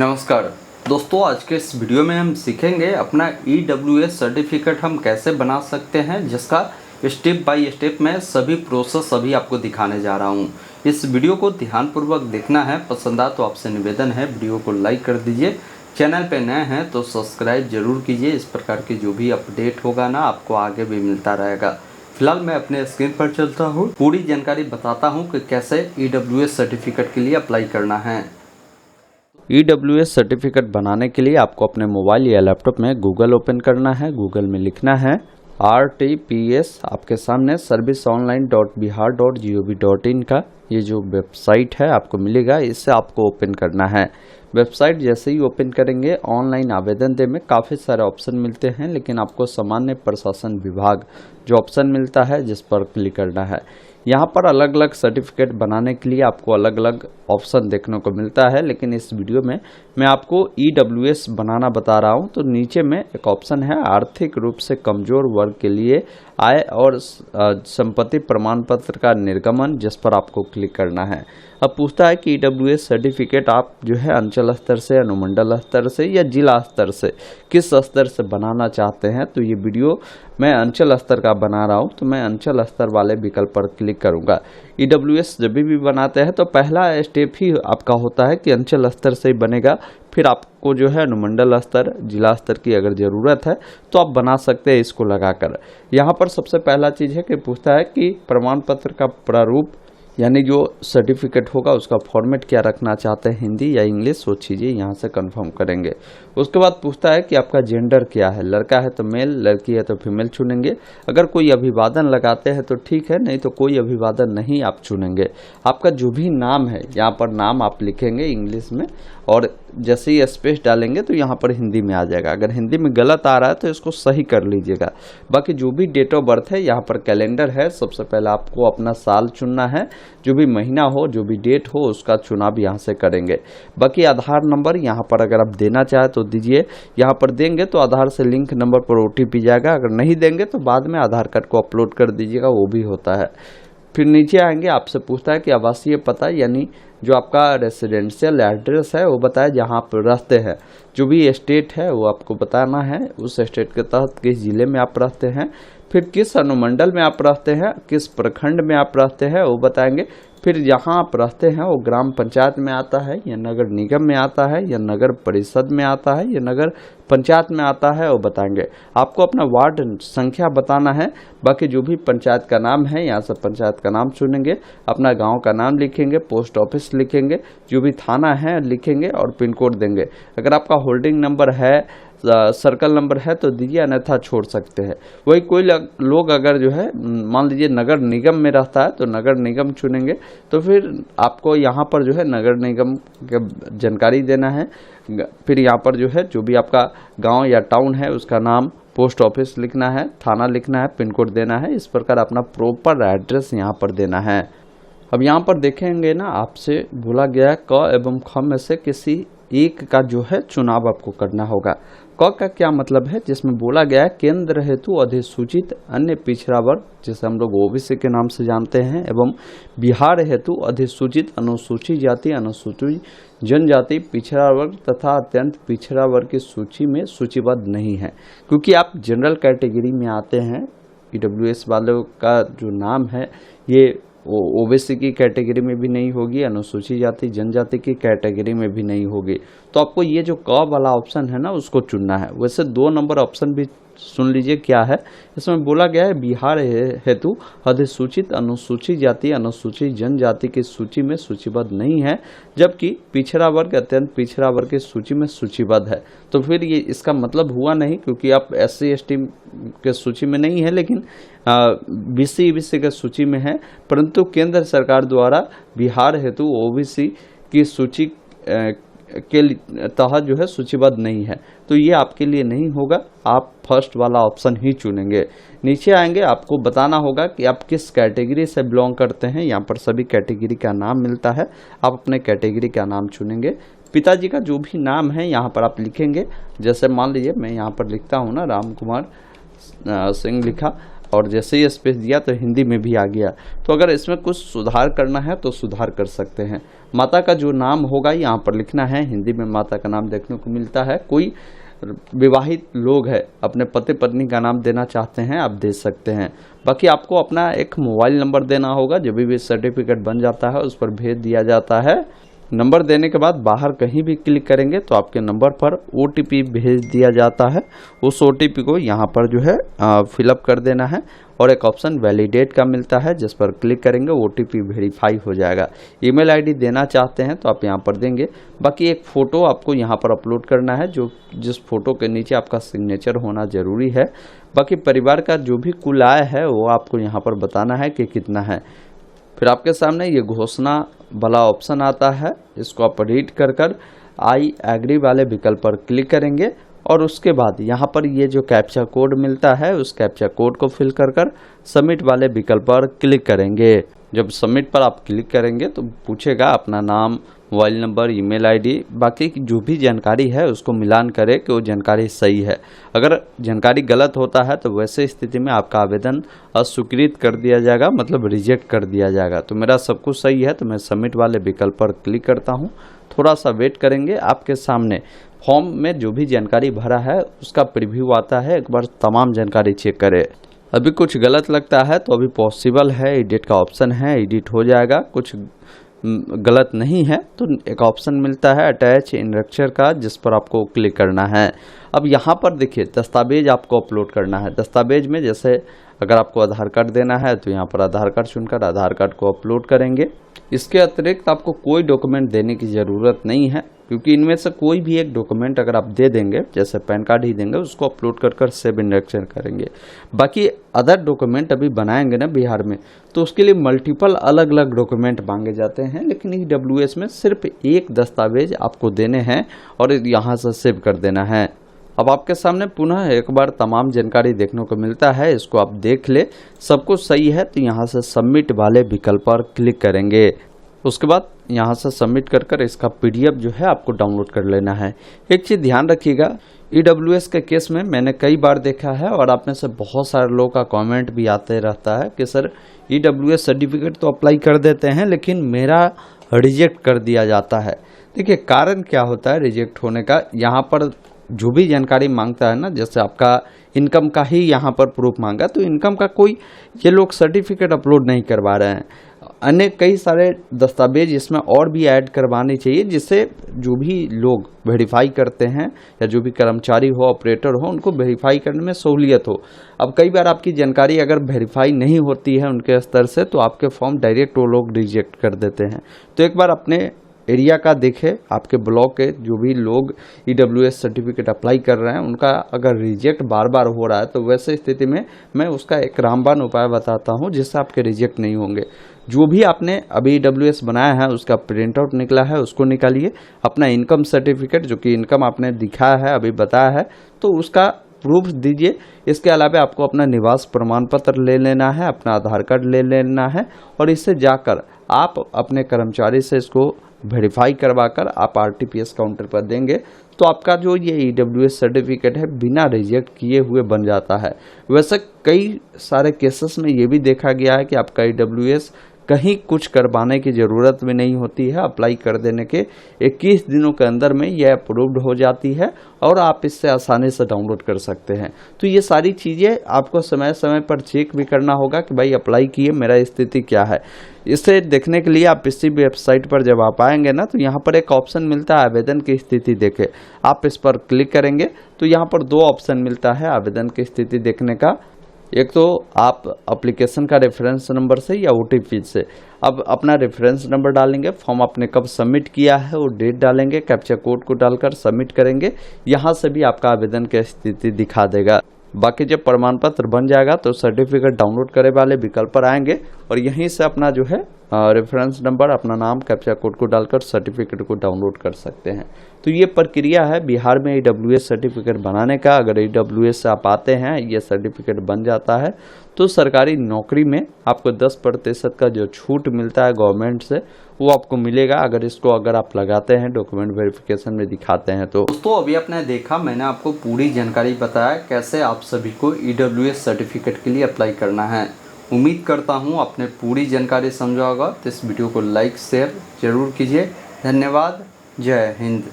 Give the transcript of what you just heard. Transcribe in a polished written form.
नमस्कार दोस्तों, आज के इस वीडियो में हम सीखेंगे अपना EWS सर्टिफिकेट हम कैसे बना सकते हैं, जिसका स्टेप बाय स्टेप मैं सभी प्रोसेस अभी आपको दिखाने जा रहा हूं। इस वीडियो को ध्यानपूर्वक देखना है। पसंद आ तो आपसे निवेदन है वीडियो को लाइक कर दीजिए। चैनल पे नए हैं तो सब्सक्राइब जरूर कीजिए। इस प्रकार की जो भी अपडेट होगा ना, आपको आगे भी मिलता रहेगा। फिलहाल मैं अपने स्क्रीन पर चलता हूँ, पूरी जानकारी बताता हूँ कि कैसे EWS सर्टिफिकेट के लिए अप्लाई करना है। EWS सर्टिफिकेट बनाने के लिए आपको अपने मोबाइल या लैपटॉप में गूगल ओपन करना है। गूगल में लिखना है RTPS। आपके सामने serviceonline.bihar.gov.in का ये जो वेबसाइट है आपको मिलेगा, इससे आपको ओपन करना है। वेबसाइट जैसे ही ओपन करेंगे, ऑनलाइन आवेदन देने में काफ़ी सारे ऑप्शन मिलते हैं, लेकिन आपको सामान्य प्रशासन विभाग जो ऑप्शन मिलता है जिस पर क्लिक करना है। यहाँ पर अलग अलग सर्टिफिकेट बनाने के लिए आपको अलग अलग ऑप्शन देखने को मिलता है, लेकिन इस वीडियो में मैं आपको EWS बनाना बता रहा हूँ। तो नीचे में एक ऑप्शन है आर्थिक रूप से कमजोर वर्ग के लिए आय और संपत्ति प्रमाण पत्र का निर्गमन, जिस पर आपको क्लिक करना है। अब पूछता है कि EWS सर्टिफिकेट आप जो है अंचल स्तर से, अनुमंडल स्तर से या जिला स्तर से, किस स्तर से बनाना चाहते हैं। तो ये वीडियो मैं अंचल स्तर का बना रहा हूँ, तो मैं अंचल स्तर वाले विकल्प पर क्लिक करूँगा। EWS जब भी बनाते हैं तो पहला स्टेप ही आपका होता है कि अंचल स्तर से ही बनेगा। फिर आपको जो है अनुमंडल स्तर, जिला स्तर की अगर ज़रूरत है तो आप बना सकते हैं इसको लगाकर। यहाँ पर सबसे पहला चीज़ है कि पूछता है कि प्रमाण पत्र का प्रारूप, यानी जो सर्टिफिकेट होगा उसका फॉर्मेट क्या रखना चाहते हैं, हिंदी या इंग्लिश, वो चीज़ें यहाँ से कंफर्म करेंगे। उसके बाद पूछता है कि आपका जेंडर क्या है, लड़का है तो मेल, लड़की है तो फीमेल चुनेंगे। अगर कोई अभिवादन लगाते हैं तो ठीक है, नहीं तो कोई अभिवादन नहीं आप चुनेंगे। आपका जो भी नाम है, यहाँ पर नाम आप लिखेंगे इंग्लिश में, और जैसे ही स्पेस डालेंगे तो यहाँ पर हिंदी में आ जाएगा। अगर हिंदी में गलत आ रहा है तो इसको सही कर लीजिएगा। बाकी जो भी डेट ऑफ बर्थ है, यहाँ पर कैलेंडर है। सबसे पहले आपको अपना साल चुनना है, जो भी महीना हो, जो भी डेट हो, उसका चुनाव यहाँ से करेंगे। बाकी आधार नंबर यहाँ पर अगर आप देना चाहें तो दीजिए। यहाँ पर देंगे तो आधार से लिंक नंबर पर OTP जाएगा। अगर नहीं देंगे तो बाद में आधार कार्ड को अपलोड कर दीजिएगा, वो भी होता है। फिर नीचे आएंगे, आपसे पूछता है कि आवासीय पता, यानी जो आपका रेसिडेंशियल एड्रेस है वो बताए जहाँ पर रहते हैं। जो भी स्टेट है वो आपको बताना है, उस स्टेट के तहत किस जिले में आप रहते हैं। फिर किस अनुमंडल में आप रहते हैं, किस प्रखंड में आप रहते हैं वो बताएंगे। फिर जहाँ आप रहते हैं वो ग्राम पंचायत में आता है या नगर निगम में आता है या नगर परिषद में आता है या नगर पंचायत में आता है वो बताएंगे। आपको अपना वार्ड संख्या बताना है। बाकी जो भी पंचायत का नाम है, यहाँ से पंचायत का नाम चुनेंगे, अपना गांव का नाम लिखेंगे, पोस्ट ऑफिस लिखेंगे, जो भी थाना है लिखेंगे और पिन कोड देंगे। अगर आपका होल्डिंग नंबर है, सर्कल नंबर है तो दीजिए, अन्यथा छोड़ सकते हैं। वही कोई लोग अगर जो है मान लीजिए नगर निगम में रहता है तो नगर निगम चुनेंगे। तो फिर आपको यहाँ पर जो है नगर निगम की जानकारी देना है। फिर यहाँ पर जो है जो भी आपका गांव या टाउन है उसका नाम, पोस्ट ऑफिस लिखना है, थाना लिखना है, पिन कोड देना है। इस प्रकार अपना प्रॉपर एड्रेस यहाँ पर देना है। अब यहाँ पर देखेंगे ना, आपसे बोला गया है क एवं ख में से किसी एक का जो है चुनाव आपको करना होगा। क का क्या मतलब है, जिसमें बोला गया है केंद्र हेतु अधिसूचित अन्य पिछड़ा वर्ग, जिसे हम लोग OBC के नाम से जानते हैं, एवं बिहार हेतु अधिसूचित अनुसूचित जाति, अनुसूचित जनजाति, पिछड़ा वर्ग तथा अत्यंत पिछड़ा वर्ग की सूची में सूचीबद्ध नहीं है। क्योंकि आप जनरल कैटेगरी में आते हैं, EWS वालों का जो नाम है ये OBC की कैटेगरी में भी नहीं होगी, अनुसूचित जाति जनजाति की कैटेगरी में भी नहीं होगी। तो आपको ये जो क वाला ऑप्शन है ना उसको चुनना है। वैसे 2 नंबर ऑप्शन भी सुन लीजिए क्या है। इसमें बोला गया है बिहार हेतु अधिसूचित अनुसूचित जाति, अनुसूचित जनजाति की सूची में सूचीबद्ध नहीं है, जबकि पिछड़ा वर्ग अत्यंत पिछड़ा वर्ग की सूची में सूचीबद्ध है। तो फिर ये इसका मतलब हुआ नहीं, क्योंकि आप SC ST के सूची में नहीं है, लेकिन BC EBC के सूची में है, परंतु केंद्र सरकार द्वारा बिहार हेतु OBC की सूची के तहत जो है सूचीबद्ध नहीं है। तो ये आपके लिए नहीं होगा, आप फर्स्ट वाला ऑप्शन ही चुनेंगे। नीचे आएंगे, आपको बताना होगा कि आप किस कैटेगरी से बिलोंग करते हैं। यहाँ पर सभी कैटेगरी का नाम मिलता है, आप अपने कैटेगरी का नाम चुनेंगे। पिताजी का जो भी नाम है यहाँ पर आप लिखेंगे। जैसे मान लीजिए मैं यहाँ पर लिखता हूँ ना, राम कुमार सिंह लिखा। और जैसे ही स्पेस दिया तो हिंदी में भी आ गया। तो अगर इसमें कुछ सुधार करना है तो सुधार कर सकते हैं। माता का जो नाम होगा यहाँ पर लिखना है, हिंदी में माता का नाम देखने को मिलता है। कोई विवाहित लोग है अपने पति पत्नी का नाम देना चाहते हैं, आप दे सकते हैं। बाकी आपको अपना एक मोबाइल नंबर देना होगा, जब भी सर्टिफिकेट बन जाता है उस पर भेज दिया जाता है। नंबर देने के बाद बाहर कहीं भी क्लिक करेंगे तो आपके नंबर पर OTP भेज दिया जाता है। उस OTP को यहाँ पर जो है फिलअप कर देना है और एक ऑप्शन वैलिडेट का मिलता है, जिस पर क्लिक करेंगे OTP वेरीफाई हो जाएगा। ईमेल आईडी देना चाहते हैं तो आप यहाँ पर देंगे। बाकी एक फ़ोटो आपको यहाँ पर अपलोड करना है, जिस फोटो के नीचे आपका सिग्नेचर होना ज़रूरी है। बाकी परिवार का जो भी कुल आय है वो आपको यहाँ पर बताना है कि कितना है। फिर आपके सामने ये घोषणा वाला ऑप्शन आता है, इसको आप रीड कर आई एग्री वाले विकल्प पर क्लिक करेंगे और उसके बाद यहाँ पर ये जो कैप्चा कोड मिलता है उस कैप्चा कोड को फिल कर सबमिट वाले विकल्प पर क्लिक करेंगे। जब सबमिट पर आप क्लिक करेंगे तो पूछेगा अपना नाम, मोबाइल नंबर, ईमेल आईडी, बाकी जो भी जानकारी है उसको मिलान करें कि वो जानकारी सही है। अगर जानकारी गलत होता है तो वैसे स्थिति में आपका आवेदन अस्वीकृत कर दिया जाएगा, मतलब रिजेक्ट कर दिया जाएगा। तो मेरा सब कुछ सही है तो मैं सबमिट वाले विकल्प पर क्लिक करता हूँ। थोड़ा सा वेट करेंगे, आपके सामने फॉर्म में जो भी जानकारी भरा है उसका प्रीव्यू आता है, एक बार तमाम जानकारी चेक करें। अभी कुछ गलत लगता है तो अभी पॉसिबल है, एडिट का ऑप्शन है, एडिट हो जाएगा। कुछ गलत नहीं है तो एक ऑप्शन मिलता है अटैच इंस्ट्रक्चर का, जिस पर आपको क्लिक करना है। अब यहाँ पर देखिए दस्तावेज आपको अपलोड करना है। दस्तावेज में जैसे अगर आपको आधार कार्ड देना है तो यहाँ पर आधार कार्ड चुनकर आधार कार्ड को अपलोड करेंगे। इसके अतिरिक्त आपको कोई डॉक्यूमेंट देने की ज़रूरत नहीं है, क्योंकि इनमें से कोई भी एक डॉक्यूमेंट अगर आप दे देंगे, जैसे पैन कार्ड ही देंगे, उसको अपलोड कर सेव इंस्ट्रक्शन करेंगे। बाकी अदर डॉक्यूमेंट अभी बनाएंगे ना बिहार में, तो उसके लिए मल्टीपल अलग अलग डॉक्यूमेंट मांगे जाते हैं, लेकिन EWS में सिर्फ एक दस्तावेज आपको देने हैं और यहाँ से सेव कर देना है। अब आपके सामने पुनः एक बार तमाम जानकारी देखने को मिलता है, इसको आप देख ले, सब कुछ सही है तो यहाँ से सबमिट वाले विकल्प पर क्लिक करेंगे। उसके बाद यहाँ से सबमिट कर इसका PDF जो है आपको डाउनलोड कर लेना है। एक चीज़ ध्यान रखिएगा, EWS के केस में मैंने कई बार देखा है और आप में से बहुत सारे लोगों का कमेंट भी आते रहता है कि सर EWS सर्टिफिकेट तो अप्लाई कर देते हैं लेकिन मेरा रिजेक्ट कर दिया जाता है। देखिए कारण क्या होता है रिजेक्ट होने का, यहाँ पर जो भी जानकारी मांगता है ना, जैसे आपका इनकम का ही यहाँ पर प्रूफ मांगा, तो इनकम का कोई ये लोग सर्टिफिकेट अपलोड नहीं करवा रहे हैं। अन्य कई सारे दस्तावेज इसमें और भी ऐड करवाने चाहिए, जिससे जो भी लोग वेरीफाई करते हैं या जो भी कर्मचारी हो, ऑपरेटर हो, उनको वेरीफाई करने में सहूलियत हो। अब कई बार आपकी जानकारी अगर वेरीफाई नहीं होती है उनके स्तर से, तो आपके फॉर्म डायरेक्ट वो लोग रिजेक्ट कर देते हैं। तो एक बार अपने एरिया का देखें, आपके ब्लॉक के जो भी लोग EWS सर्टिफिकेट अप्लाई कर रहे हैं उनका अगर रिजेक्ट बार बार हो रहा है, तो वैसे स्थिति में मैं उसका एक रामबाण उपाय बताता हूं जिससे आपके रिजेक्ट नहीं होंगे। जो भी आपने अभी EWS बनाया है उसका प्रिंट आउट निकला है उसको निकालिए, अपना इनकम सर्टिफिकेट जो कि इनकम आपने दिखाया है अभी बताया है तो उसका प्रूफ दीजिए। इसके अलावा आपको अपना निवास प्रमाण पत्र ले लेना है, अपना आधार कार्ड ले लेना है और इससे जाकर आप अपने कर्मचारी से इसको वेरीफाई करवाकर आप RTPS काउंटर पर देंगे तो आपका जो ये EWS सर्टिफिकेट है बिना रिजेक्ट किए हुए बन जाता है। वैसे कई सारे केसेस में ये भी देखा गया है कि आपका EWS कहीं कुछ करवाने की ज़रूरत भी नहीं होती है, अप्लाई कर देने के 21 दिनों के अंदर में यह अप्रूव्ड हो जाती है और आप इससे आसानी से डाउनलोड कर सकते हैं। तो ये सारी चीज़ें आपको समय समय पर चेक भी करना होगा कि भाई अप्लाई किए मेरा स्थिति क्या है। इसे देखने के लिए आप किसी भी वेबसाइट पर जब आप आएंगे ना तो यहाँ पर एक ऑप्शन मिलता है आवेदन की स्थिति देखे, आप इस पर क्लिक करेंगे तो यहाँ पर दो ऑप्शन मिलता है आवेदन की स्थिति देखने का। एक तो आप एप्लीकेशन का रेफरेंस नंबर से या OTP से अब अपना रेफरेंस नंबर डालेंगे, फॉर्म आपने कब सबमिट किया है वो डेट डालेंगे, कैप्चा कोड को डालकर सबमिट करेंगे, यहाँ से भी आपका आवेदन की स्थिति दिखा देगा। बाकी जब प्रमाण पत्र बन जाएगा तो सर्टिफिकेट डाउनलोड करे वाले विकल्प पर आएंगे और यहीं से अपना जो है रेफरेंस नंबर, अपना नाम, कैप्चा कोड को डालकर सर्टिफिकेट को डाउनलोड कर सकते हैं। तो ये प्रक्रिया है बिहार में AWS सर्टिफिकेट बनाने का। अगर AWS से आप आते हैं, ये सर्टिफिकेट बन जाता है, तो सरकारी नौकरी में आपको 10% का जो छूट मिलता है गवर्नमेंट से, वो आपको मिलेगा अगर आप लगाते हैं, डॉक्यूमेंट वेरिफिकेशन में दिखाते हैं। तो दोस्तों, अभी आपने देखा, मैंने आपको पूरी जानकारी बताया कैसे आप सभी को AWS सर्टिफिकेट के लिए अप्लाई करना है। उम्मीद करता हूँ आपने पूरी जानकारी समझा होगा। तो इस वीडियो को लाइक शेयर जरूर कीजिए। धन्यवाद। जय हिंद।